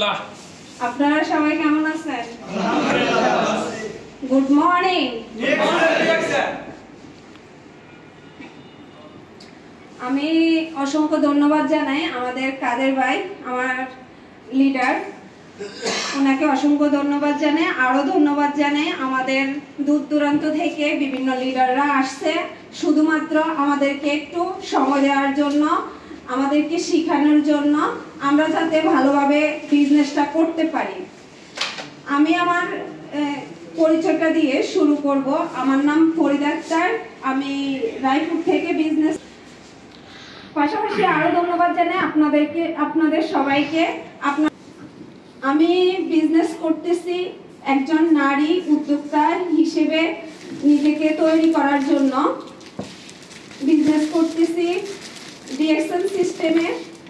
আলহামদুলিল্লাহ। আপনারা সবাই কেমন আছেন? Good morning. আমি অসংখ্য ধন্যবাদ জানাই আমাদের কাদের ভাই, আমার লিডার, ওনাকে অসংখ্য ধন্যবাদ জানাই। আরো ধন্যবাদ জানাই আমাদের দূর দূরান্ত থেকে বিভিন্ন লিডাররা আসছে শুধুমাত্র আমাদেরকে একটু সময় দেওয়ার জন্য, আমাদেরকে শেখানোর জন্য, আমরা যাতে ভালোভাবে বিজনেসটা করতে পারি। আমি আমার পরিচয়টা দিয়ে শুরু করব। আমার নাম ফরিদা আক্তার, আমি রায়পুর থেকে বিজনেস। পাশাপাশি আরো ধন্যবাদ জানাই আপনাদের সবাইকে। আমি বিজনেস করতেছি একজন নারী উদ্যোক্তা হিসেবে নিজেকে তৈরি করার জন্য। বিজনেস করতেছি ডিএক্সএল সিস্টেমে।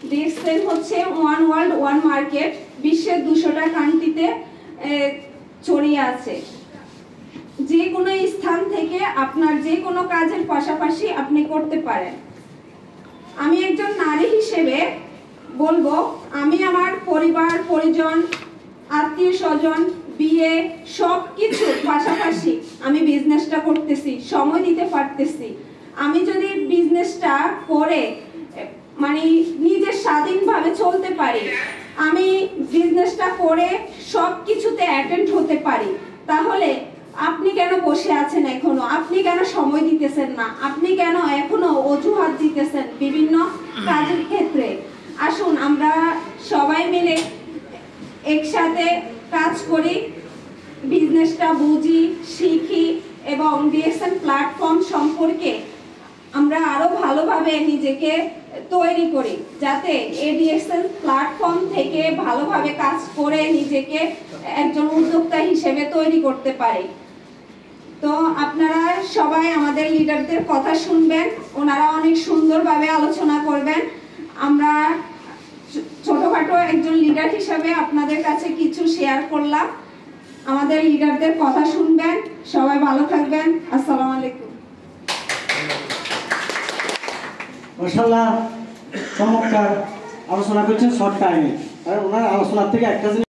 ডিএক্সএল হচ্ছে ওয়ান ওয়ার্ল্ড ওয়ান মার্কেট, বিশ্বের 200টা কান্ট্রিতে ছড়িয়ে আছে। যে কোনো স্থান থেকে আপনার যে কোনো কাজের পাশাপাশি আপনি করতে পারেন। আমি একজন নারী হিসেবে বলবো, আমি আমার পরিবার পরিজন, আত্মীয় স্বজন, বিয়ে সবকিছু পাশাপাশি আমি বিজনেসটা করতেছি, সময় দিতে পারতেছি। আমি যদি বিজনেসটা করে মানে নিজের স্বাধীনভাবে চলতে পারি, আমি বিজনেসটা করে সবকিছুতে অ্যাটেন্ড হতে পারি, তাহলে আপনি কেন বসে আছেন এখনো? আপনি কেন সময় দিতেছেন না? আপনি কেন এখনো অজুহাত দিতেছেন বিভিন্ন কাজের ক্ষেত্রে? আসুন আমরা সবাই মিলে একসাথে কাজ করি, বিজনেসটা বুঝি, শিখি এবং ডিএক্সএল প্ল্যাটফর্ম সম্পর্কে আমরা আরো ভালোভাবে নিজেকে তৈরি করি, যাতে এই ডিএক্সএল প্ল্যাটফর্ম থেকে ভালোভাবে কাজ করে নিজেকে একজন উদ্যোক্তা হিসেবে তৈরি করতে পারি। তো আপনারা সবাই আমাদের লিডারদের কথা শুনবেন, ওনারা অনেক সুন্দরভাবে আলোচনা করবেন। আমরা ছোটখাটো একজন লিডার হিসেবে আপনাদের কাছে কিছু শেয়ার করলাম। আমাদের লিডারদের কথা শুনবেন। সবাই ভালো থাকবেন। আসসালামু আলাইকুম। মাশাআল্লাহ, চমৎকার আলোচনা করছেন শর্ট টাইমে। আর ওনার আলোচনার থেকে একটা